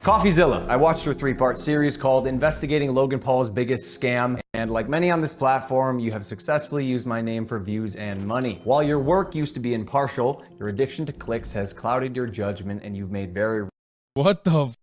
CoffeeZilla. I watched her 3-part series called Investigating Logan Paul's Biggest Scam, and like many on this platform, you have successfully used my name for views and money. While your work used to be impartial, your addiction to clicks has clouded your judgment and you've made very... What the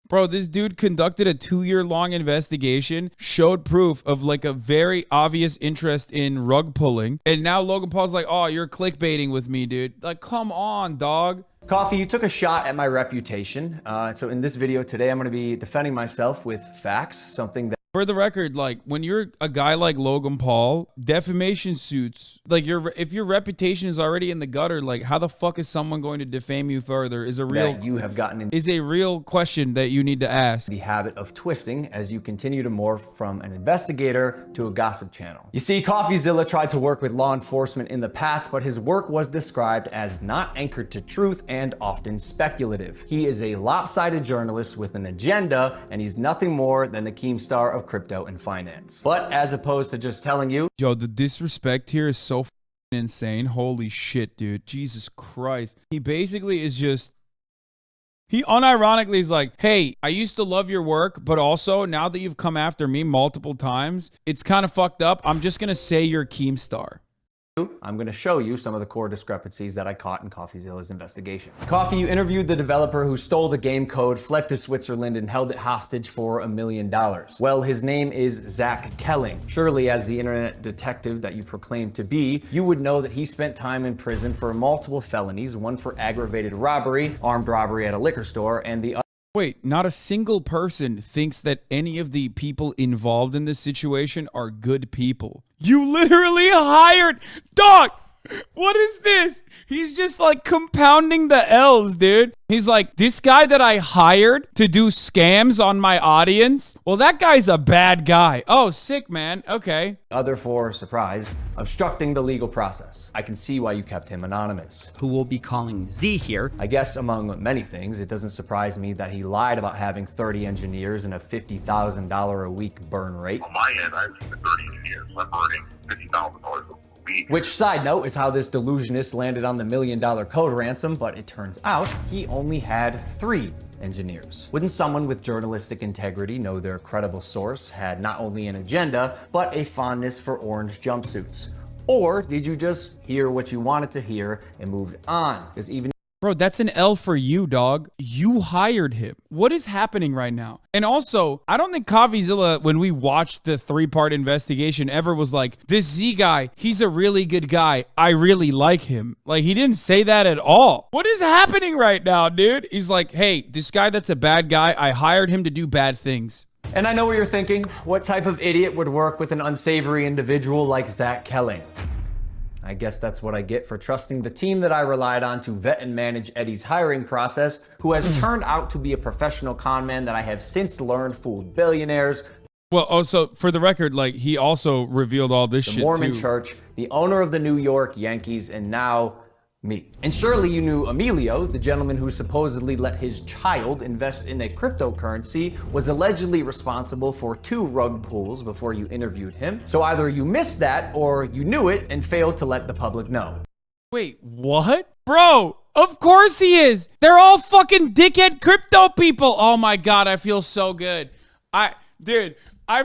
Bro, this dude conducted a 2-year-long investigation, showed proof of like a very obvious interest in rug pulling, and now Logan Paul's like, oh, you're clickbaiting with me, dude. Like, come on, dog. Coffee, you took a shot at my reputation. So in this video today, I'm going to be defending myself with facts, something that... For the record, like, when you're a guy like Logan Paul, defamation suits, like, if your reputation is already in the gutter, like, how the fuck is someone going to defame you further is a real... that you have gotten in... is a real question that you need to ask. The habit of twisting as you continue to morph from an investigator to a gossip channel. You see, CoffeeZilla tried to work with law enforcement in the past, but his work was described as not anchored to truth and often speculative. He is a lopsided journalist with an agenda, and he's nothing more than the Keemstar of crypto and finance. But as opposed to just telling you... Yo, the disrespect here is so insane. Holy shit, dude. Jesus Christ. He basically is just... He unironically is like, hey, I used to love your work, but also now that you've come after me multiple times, it's kind of fucked up. I'm just going to say you're Keemstar. I'm going to show you some of the core discrepancies that I caught in CoffeeZilla's investigation. Coffee, you interviewed the developer who stole the game code, fled to Switzerland, and held it hostage for $1 million. Well, his name is Zach Kelling. Surely, as the internet detective that you proclaim to be, you would know that he spent time in prison for multiple felonies, one for aggravated robbery, armed robbery at a liquor store, and the other... Wait, not a single person thinks that any of the people involved in this situation are good people. You literally hired... Dog! What is this? He's just like compounding the L's, dude. He's like, this guy that I hired to do scams on my audience? Well, that guy's a bad guy. Oh, sick, man. Okay. Other for, surprise, obstructing the legal process. I can see why you kept him anonymous. Who we'll be calling Z here. I guess among many things, it doesn't surprise me that he lied about having 30 engineers and a $50,000 a week burn rate. On my end, I have 30 engineers. I'm burning $50,000 a week. Which, side note, is how this delusionist landed on the $1 million code ransom, but it turns out he only had 3 engineers. Wouldn't someone with journalistic integrity know their credible source had not only an agenda, but a fondness for orange jumpsuits? Or did you just hear what you wanted to hear and moved on? Because even... Bro, that's an L for you, dog. You hired him. What is happening right now? And also, I don't think CoffeeZilla, when we watched the 3-part investigation, ever was like, this Z guy, he's a really good guy. I really like him. Like, he didn't say that at all. What is happening right now, dude? He's like, hey, this guy that's a bad guy, I hired him to do bad things. And I know what you're thinking. What type of idiot would work with an unsavory individual like Zach Kelling? I guess that's what I get for trusting the team that I relied on to vet and manage Eddie's hiring process, who has turned out to be a professional con man that I have since learned fooled billionaires. Well, also, for the record, like, he also revealed all this shit, the Mormon too. Church, the owner of the New York Yankees, and now me. And surely you knew Emilio, the gentleman who supposedly let his child invest in a cryptocurrency, was allegedly responsible for 2 rug pulls before you interviewed him. So either you missed that or you knew it and failed to let the public know. Wait, what? Bro, of course he is. They're all fucking dickhead crypto people. Oh my God, I feel so good. Dude, I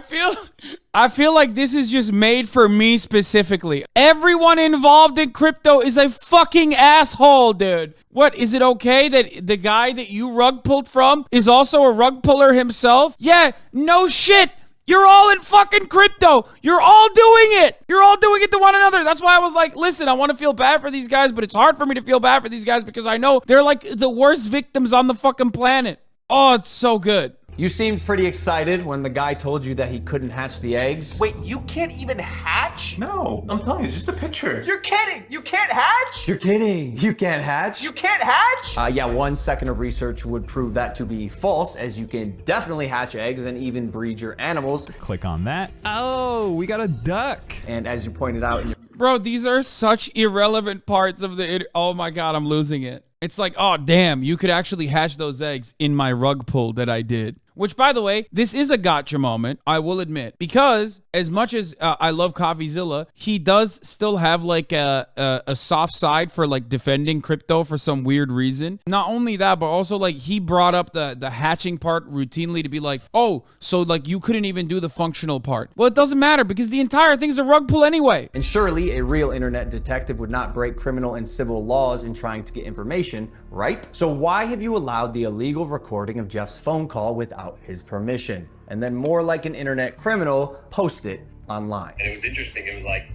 feel like this is just made for me specifically. Everyone involved in crypto is a fucking asshole, dude. What, is it okay that the guy that you rug pulled from is also a rug puller himself? Yeah, no shit. You're all in fucking crypto. You're all doing it. You're all doing it to one another. That's why I was like, listen, I want to feel bad for these guys, but it's hard for me to feel bad for these guys because I know they're like the worst victims on the fucking planet. Oh, it's so good. You seemed pretty excited when the guy told you that he couldn't hatch the eggs. Wait, you can't even hatch? No, I'm telling you, it's just a picture. You're kidding! You can't hatch? You're kidding. You can't hatch? You can't hatch? Yeah, 1 second of research would prove that to be false, as you can definitely hatch eggs and even breed your animals. Click on that. Oh, we got a duck. And as you pointed out in your... Bro, these are such irrelevant parts of the... Oh my God, I'm losing it. It's like, oh, damn, you could actually hatch those eggs in my rug pull that I did. Which, by the way, this is a gotcha moment, I will admit, because as much as I love CoffeeZilla, he does still have like a soft side for like defending crypto for some weird reason. Not only that, but also like he brought up the hatching part routinely to be like, oh, so like you couldn't even do the functional part. Well, it doesn't matter because the entire thing's a rug pull anyway. And surely a real internet detective would not break criminal and civil laws in trying to get information, right? So why have you allowed the illegal recording of Jeff's phone call without his permission? And then more like an internet criminal, post it online. And it was interesting. It was like,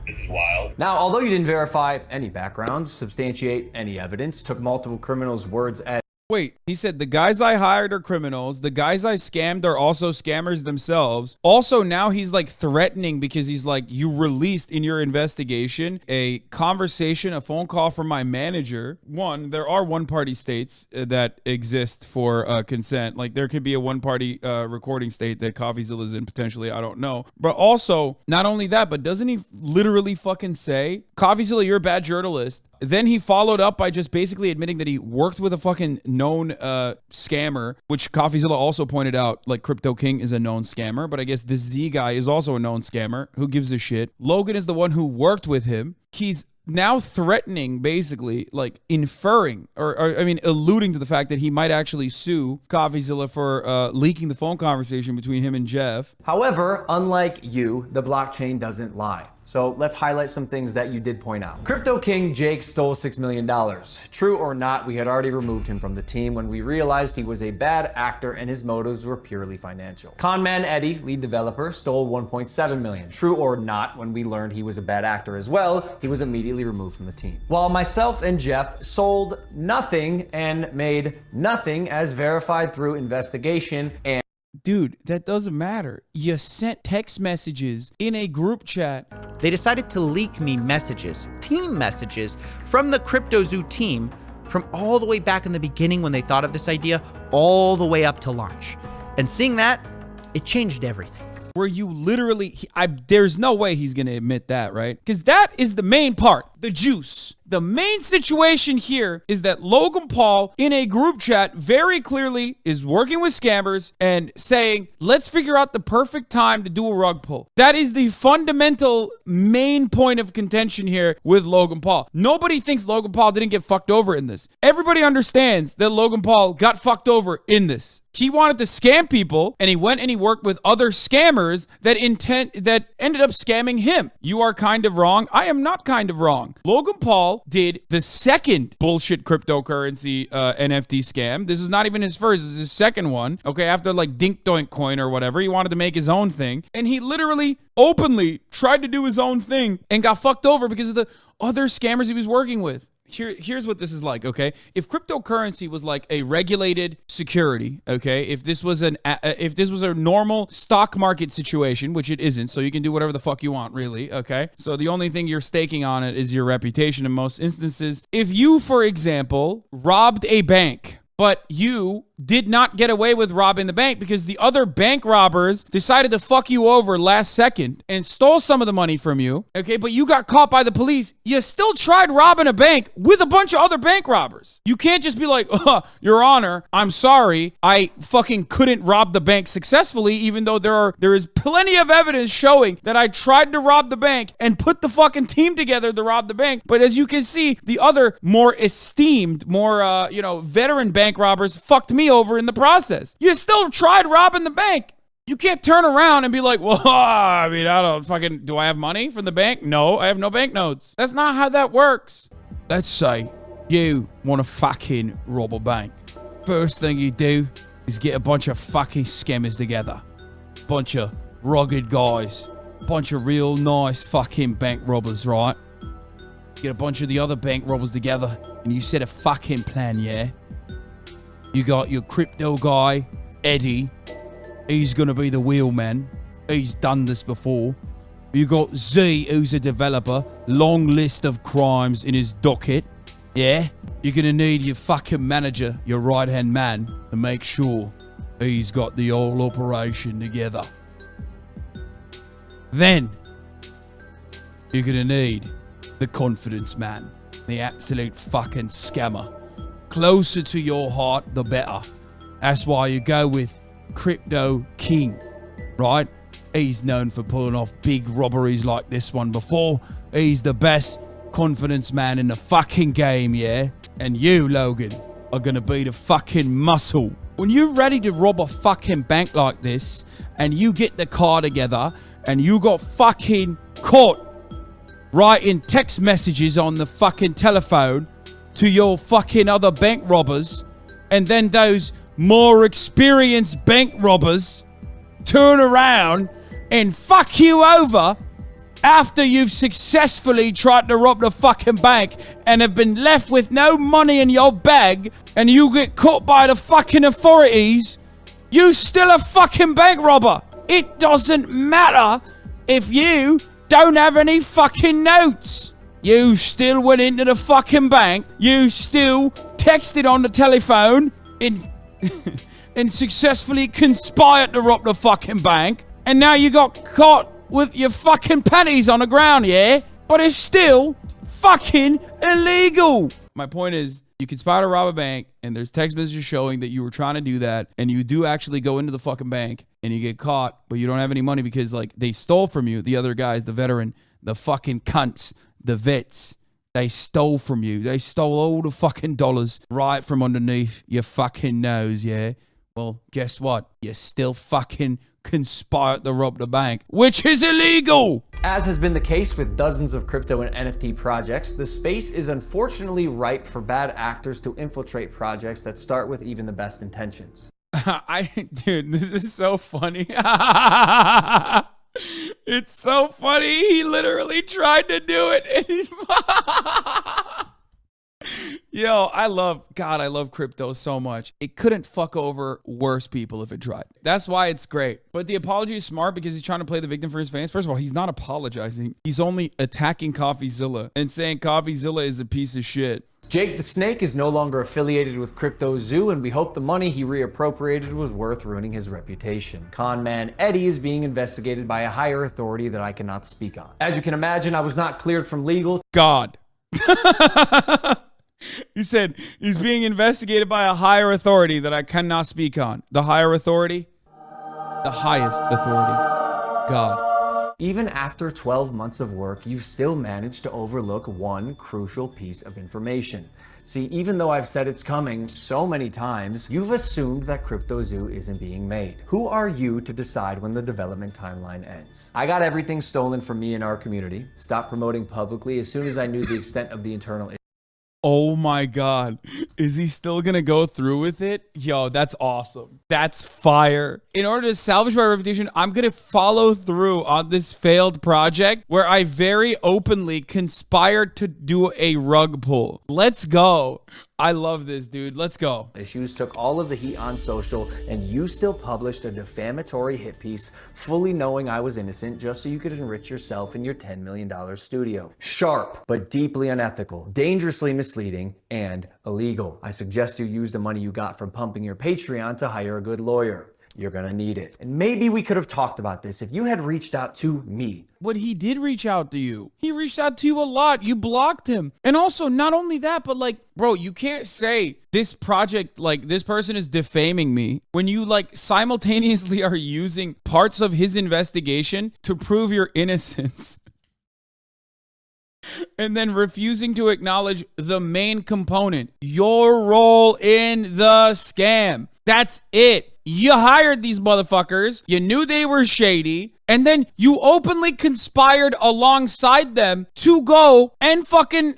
this is wild. Now, although you didn't verify any backgrounds, substantiate any evidence, took multiple criminals' words as Wait, he said the guys I hired are criminals. The guys I scammed are also scammers themselves. Also, now he's like threatening because he's like, you released in your investigation a conversation, a phone call from my manager. One, there are one-party states that exist for consent. Like there could be a one-party recording state that CoffeeZilla is in potentially. I don't know. But also, not only that, but doesn't he literally fucking say, CoffeeZilla, you're a bad journalist? Then he followed up by just basically admitting that he worked with a fucking known scammer, which CoffeeZilla also pointed out, like Crypto King is a known scammer, but I guess this Z guy is also a known scammer. Who gives a shit? Logan is the one who worked with him. He's now threatening, basically, like inferring, or I mean, alluding to the fact that he might actually sue CoffeeZilla for leaking the phone conversation between him and Jeff. However, unlike you, the blockchain doesn't lie. So let's highlight some things that you did point out. Crypto King Jake stole $6 million. True or not, we had already removed him from the team when we realized he was a bad actor and his motives were purely financial. Conman Eddie, lead developer, stole $1.7 million. True or not, when we learned he was a bad actor as well, he was immediately removed from the team. While myself and Jeff sold nothing and made nothing as verified through investigation and Dude, that doesn't matter. You sent text messages in a group chat. They decided to leak me messages, team messages, from the CryptoZoo team from all the way back in the beginning when they thought of this idea, all the way up to launch. And seeing that, it changed everything. Where you literally, there's no way he's going to admit that, right? Because that is the main part, the juice. The main situation here is that Logan Paul in a group chat very clearly is working with scammers and saying, let's figure out the perfect time to do a rug pull. That is the fundamental main point of contention here with Logan Paul. Nobody thinks Logan Paul didn't get fucked over in this. Everybody understands that Logan Paul got fucked over in this. He wanted to scam people and he went and he worked with other scammers that ended up scamming him. You are kind of wrong. I am not kind of wrong. Logan Paul did the second bullshit cryptocurrency NFT scam. This is not even his first. This is his second one. Okay, after like Dink Doink Coin or whatever, he wanted to make his own thing. And he literally openly tried to do his own thing and got fucked over because of the other scammers he was working with. Here's what this is like, okay? If cryptocurrency was like a regulated security, okay? If this was a normal stock market situation, which it isn't, so you can do whatever the fuck you want, really, okay? So the only thing you're staking on it is your reputation in most instances. If you, for example, robbed a bank, but you did not get away with robbing the bank because the other bank robbers decided to fuck you over last second and stole some of the money from you, okay, but you got caught by the police, you still tried robbing a bank with a bunch of other bank robbers. You can't just be like, oh, Your Honor, I'm sorry, I fucking couldn't rob the bank successfully, even though there is plenty of evidence showing that I tried to rob the bank and put the fucking team together to rob the bank. But as you can see, the other more esteemed, more, veteran bank robbers fucked me over in the process. You still tried robbing the bank. You can't turn around and be like, well, I mean, do I have money from the bank? No, I have no banknotes. That's not how that works. Let's say you want to fucking rob a bank. First thing you do is get a bunch of fucking scammers together. Bunch of rugged guys. Bunch of real nice fucking bank robbers, right? Get a bunch of the other bank robbers together and you set a fucking plan, yeah? You got your crypto guy, Eddie. He's going to be the wheelman. He's done this before. You got Z, who's a developer. Long list of crimes in his docket. Yeah? You're going to need your fucking manager, your right-hand man, to make sure he's got the whole operation together. Then, you're going to need the confidence man. The absolute fucking scammer. Closer to your heart, the better. That's why you go with Crypto King, right? He's known for pulling off big robberies like this one before. He's the best confidence man in the fucking game, yeah? And you, Logan, are gonna be the fucking muscle. When you're ready to rob a fucking bank like this, and you get the car together, and you got fucking caught writing text messages on the fucking telephone to your fucking other bank robbers, and then those more experienced bank robbers turn around and fuck you over after you've successfully tried to rob the fucking bank and have been left with no money in your bag, and you get caught by the fucking authorities, you still a fucking bank robber. It doesn't matter if you don't have any fucking notes. You still went into the fucking bank. You still texted on the telephone and successfully conspired to rob the fucking bank. And now you got caught with your fucking panties on the ground, yeah? But it's still fucking illegal. My point is, you conspire to rob a bank, and there's text messages showing that you were trying to do that, and you do actually go into the fucking bank, and you get caught, but you don't have any money because, like, they stole from you. The other guys, the veteran, the fucking cunts, the vets, they stole from you. They stole all the fucking dollars right from underneath your fucking nose, yeah? Well, guess what? You still fucking conspired to rob the bank, which is illegal. As has been the case with dozens of crypto and NFT projects, the space is unfortunately ripe for bad actors to infiltrate projects that start with even the best intentions. Dude, this is so funny. It's so funny. He literally tried to do it. Yo, I love crypto so much. It couldn't fuck over worse people if it tried. That's why it's great. But the apology is smart because he's trying to play the victim for his fans. First of all, he's not apologizing. He's only attacking CoffeeZilla and saying CoffeeZilla is a piece of shit. Jake the Snake is no longer affiliated with CryptoZoo, and we hope the money he reappropriated was worth ruining his reputation. Con man Eddie is being investigated by a higher authority that I cannot speak on. As you can imagine, I was not cleared from legal. God. He said he's being investigated by a higher authority that I cannot speak on. The higher authority? The highest authority. God. Even after 12 months of work, you've still managed to overlook one crucial piece of information. See, even though I've said it's coming so many times, you've assumed that CryptoZoo isn't being made. Who are you to decide when the development timeline ends? I got everything stolen from me in our community, stopped promoting publicly as soon as I knew the extent of the internal issue. Oh my God. Is he still gonna go through with it? Yo, that's awesome. That's fire. In order to salvage my reputation, I'm gonna follow through on this failed project where I very openly conspired to do a rug pull. Let's go. I love this, dude. Let's go. Issues took all of the heat on social, and you still published a defamatory hit piece, fully knowing I was innocent, just so you could enrich yourself in your $10 million studio. Sharp, but deeply unethical, dangerously misleading, and illegal. I suggest you use the money you got from pumping your Patreon to hire a good lawyer. You're gonna need it. And maybe we could have talked about this if you had reached out to me. But he did reach out to you. He reached out to you a lot. You blocked him. And also, not only that, but like, bro, you can't say this project, like this person is defaming me when you like simultaneously are using parts of his investigation to prove your innocence. And then refusing to acknowledge the main component, your role in the scam. That's it. You hired these motherfuckers. You knew they were shady. And then you openly conspired alongside them to go and fucking,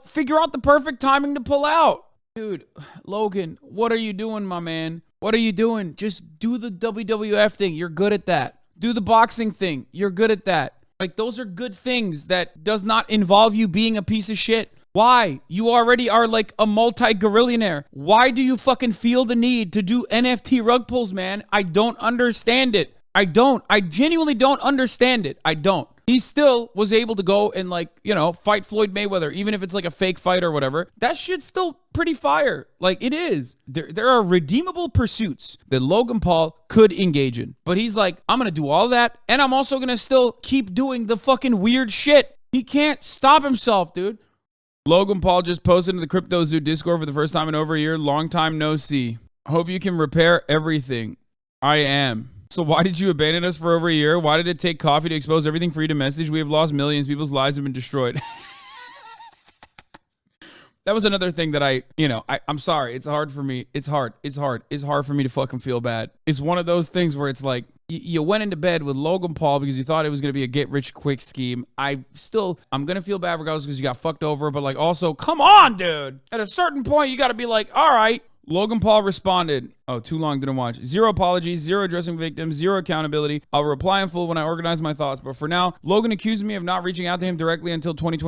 figure out the perfect timing to pull out. Dude, Logan, what are you doing, my man? What are you doing? Just do the WWF thing. You're good at that. Do the boxing thing. You're good at that. Like, those are good things that does not involve you being a piece of shit. Why? You already are like a multi-gorillionaire. Why do you fucking feel the need to do NFT rug pulls, man? I don't understand it. I don't. I genuinely don't understand it. I don't. He still was able to go and fight Floyd Mayweather, even if it's like a fake fight or whatever. That shit's still pretty fire. Like, it is. There are redeemable pursuits that Logan Paul could engage in. But he's like, I'm going to do all that, and I'm also going to still keep doing the fucking weird shit. He can't stop himself, dude. Logan Paul just posted in the CryptoZoo Discord for the first time in over a year. Long time no see. Hope you can repair everything. I am. So why did you abandon us for over a year? Why did it take coffee to expose everything for you to message? We have lost millions. People's lives have been destroyed. That was another thing that I'm sorry. It's hard for me. It's hard for me to fucking feel bad. It's one of those things where it's like, you went into bed with Logan Paul because you thought it was going to be a get-rich-quick scheme. I'm going to feel bad regardless because you got fucked over. But, like, also, come on, dude. At a certain point, you got to be like, all right. Logan Paul responded. Oh, too long, didn't watch. 0 apologies, 0 addressing victims, 0 accountability. I'll reply in full when I organize my thoughts. But for now, Logan accused me of not reaching out to him directly until December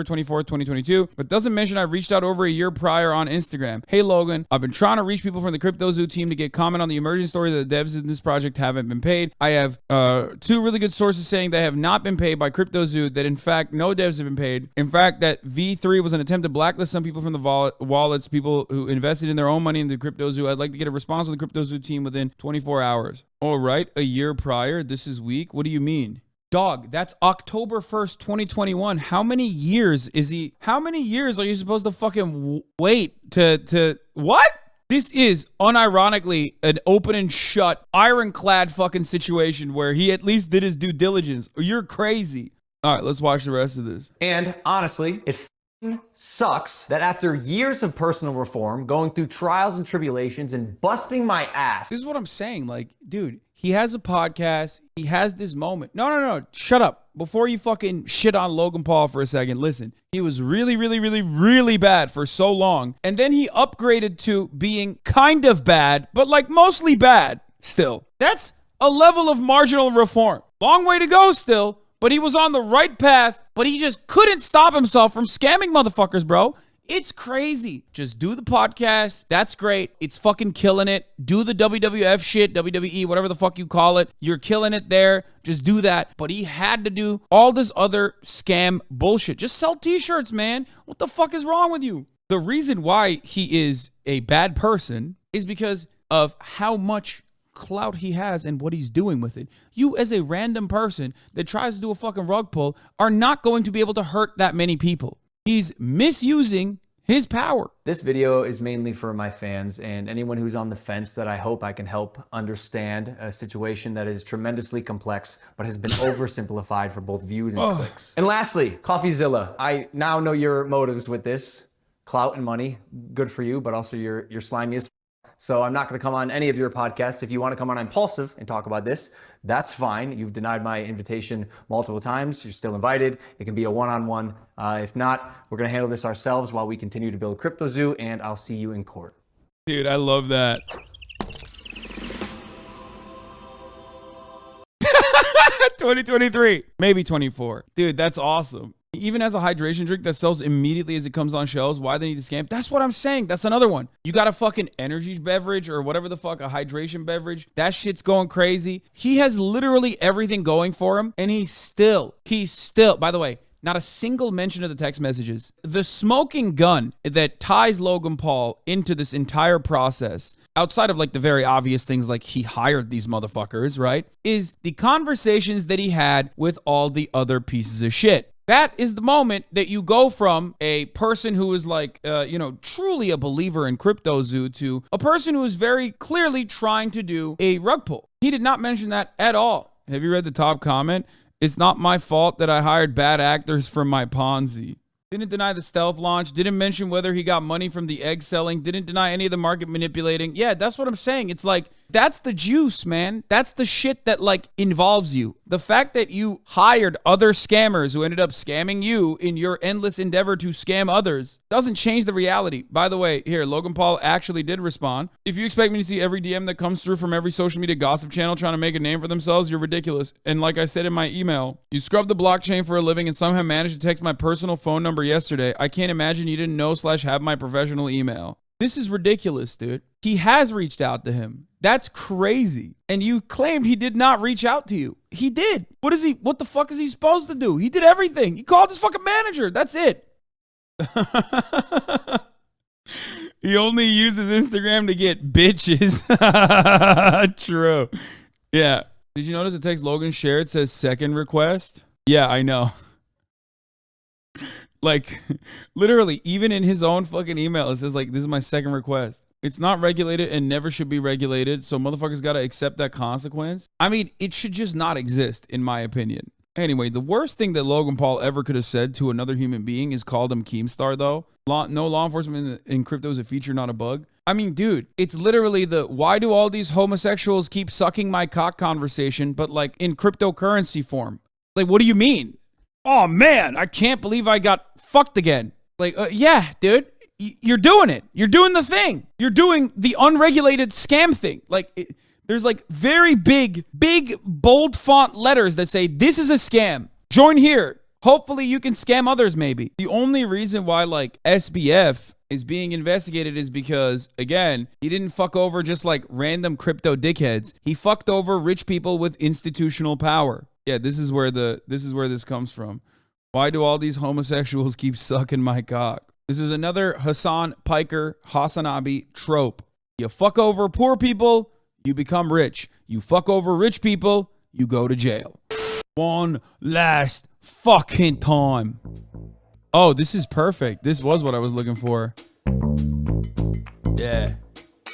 24th, 2022, but doesn't mention I reached out over a year prior on Instagram. Hey, Logan, I've been trying to reach people from the CryptoZoo team to get comment on the emerging story that the devs in this project haven't been paid. I have 2 really good sources saying they have not been paid by CryptoZoo, that in fact, no devs have been paid. In fact, that V3 was an attempt to blacklist some people from the wallets, people who invested in their own money into CryptoZoo. I'd like to get a response from the CryptoZoo team within 24 hours. All right, a year prior. This is weak. What do you mean? Dog, that's October 1st, 2021. How many years are you supposed to fucking wait to what? This is unironically an open and shut, ironclad fucking situation where he at least did his due diligence. You're crazy. All right, let's watch the rest of this. And honestly, it sucks that after years of personal reform, going through trials and tribulations and busting my ass. This is what I'm saying. Like, dude, he has a podcast. He has this moment. No. Shut up. Before you fucking shit on Logan Paul for a second, listen. He was really, really, really, really bad for so long. And then he upgraded to being kind of bad, but like mostly bad still. That's a level of marginal reform. Long way to go still. But he was on the right path, but he just couldn't stop himself from scamming motherfuckers, bro. It's crazy. Just do the podcast. That's great. It's fucking killing it. Do the WWF shit, WWE, whatever the fuck you call it. You're killing it there. Just do that. But he had to do all this other scam bullshit. Just sell t-shirts, man. What the fuck is wrong with you? The reason why he is a bad person is because of how much clout he has and what he's doing with it. You as a random person that tries to do a fucking rug pull are not going to be able to hurt that many people. He's misusing his power. This video is mainly for my fans and anyone who's on the fence that I hope I can help understand a situation that is tremendously complex but has been oversimplified for both views and clicks. And lastly, CoffeeZilla. I now know your motives with this. Clout and money, good for you, but also you're slimy as so I'm not going to come on any of your podcasts. If you want to come on Impulsive and talk about this, that's fine. You've denied my invitation multiple times. You're still invited. It can be a one-on-one. If not, we're going to handle this ourselves while we continue to build CryptoZoo, and I'll see you in court. Dude, I love that. 2023, maybe 24. Dude, that's awesome. He even has a hydration drink that sells immediately as it comes on shelves. Why they need to scam? That's what I'm saying. That's another one. You got a fucking energy beverage or whatever the fuck, a hydration beverage. That shit's going crazy. He has literally everything going for him. And he's still, by the way, not a single mention of the text messages. The smoking gun that ties Logan Paul into this entire process, outside of like the very obvious things like he hired these motherfuckers, right, is the conversations that he had with all the other pieces of shit. That is the moment that you go from a person who is like, truly a believer in CryptoZoo to a person who is very clearly trying to do a rug pull. He did not mention that at all. Have you read the top comment? It's not my fault that I hired bad actors for my Ponzi. Didn't deny the stealth launch. Didn't mention whether he got money from the egg selling. Didn't deny any of the market manipulating. Yeah, that's what I'm saying. It's like, that's the juice, man. That's the shit that like involves you. The fact that you hired other scammers who ended up scamming you in your endless endeavor to scam others doesn't change the reality. By the way, here, Logan Paul actually did respond. If you expect me to see every DM that comes through from every social media gossip channel trying to make a name for themselves, you're ridiculous. And like I said in my email, you scrubbed the blockchain for a living and somehow managed to text my personal phone number yesterday. I can't imagine you didn't know / have my professional email. This is ridiculous, dude. He has reached out to him. That's crazy. And you claimed he did not reach out to you. He did. What the fuck is he supposed to do? He did everything. He called his fucking manager. That's it. He only uses Instagram to get bitches. True. Yeah. Did you notice the text Logan shared says second request? Yeah, I know. Like, literally, even in his own fucking email, it says, like, this is my second request. It's not regulated and never should be regulated. So motherfuckers got to accept that consequence. I mean, it should just not exist, in my opinion. Anyway, the worst thing that Logan Paul ever could have said to another human being is called him Keemstar, though. No law enforcement in crypto is a feature, not a bug. I mean, dude, it's literally the why do all these homosexuals keep sucking my cock conversation, but like in cryptocurrency form. Like, what do you mean? Oh, man, I can't believe I got fucked again. Like, yeah, dude. You're doing it. You're doing the thing. You're doing the unregulated scam thing. Like, there's like very big, bold font letters that say, this is a scam. Join here. Hopefully you can scam others maybe. The only reason why like SBF is being investigated is because, again, he didn't fuck over just like random crypto dickheads. He fucked over rich people with institutional power. Yeah, this is where this comes from. Why do all these homosexuals keep sucking my cock? This is another Hasan Piker Hasanabi trope. You fuck over poor people, you become rich. You fuck over rich people, you go to jail. One last fucking time. Oh, this is perfect. This was what I was looking for. Yeah.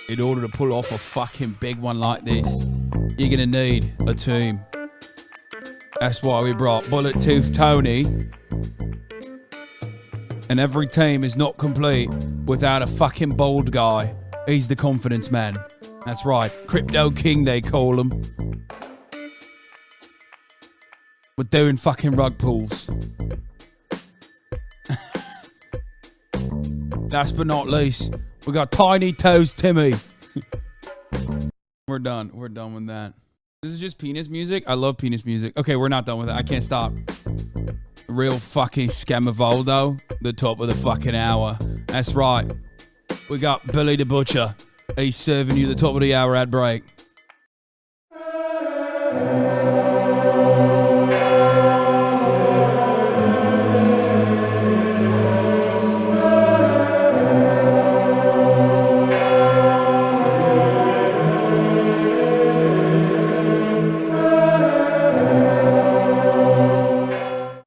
In order to pull off a fucking big one like this, you're gonna need a team. That's why we brought Bullet Tooth Tony. And every team is not complete without a fucking bald guy. He's the confidence man. That's right. Crypto King, they call him. We're doing fucking rug pulls. Last but not least, we got Tiny Toes Timmy. We're done. We're done with that. This is just penis music. I love penis music. Okay, we're not done with it. I can't stop. Real fucking scamavoldo. The top of the fucking hour. That's right. We got Billy the Butcher. He's serving you the top of the hour ad break.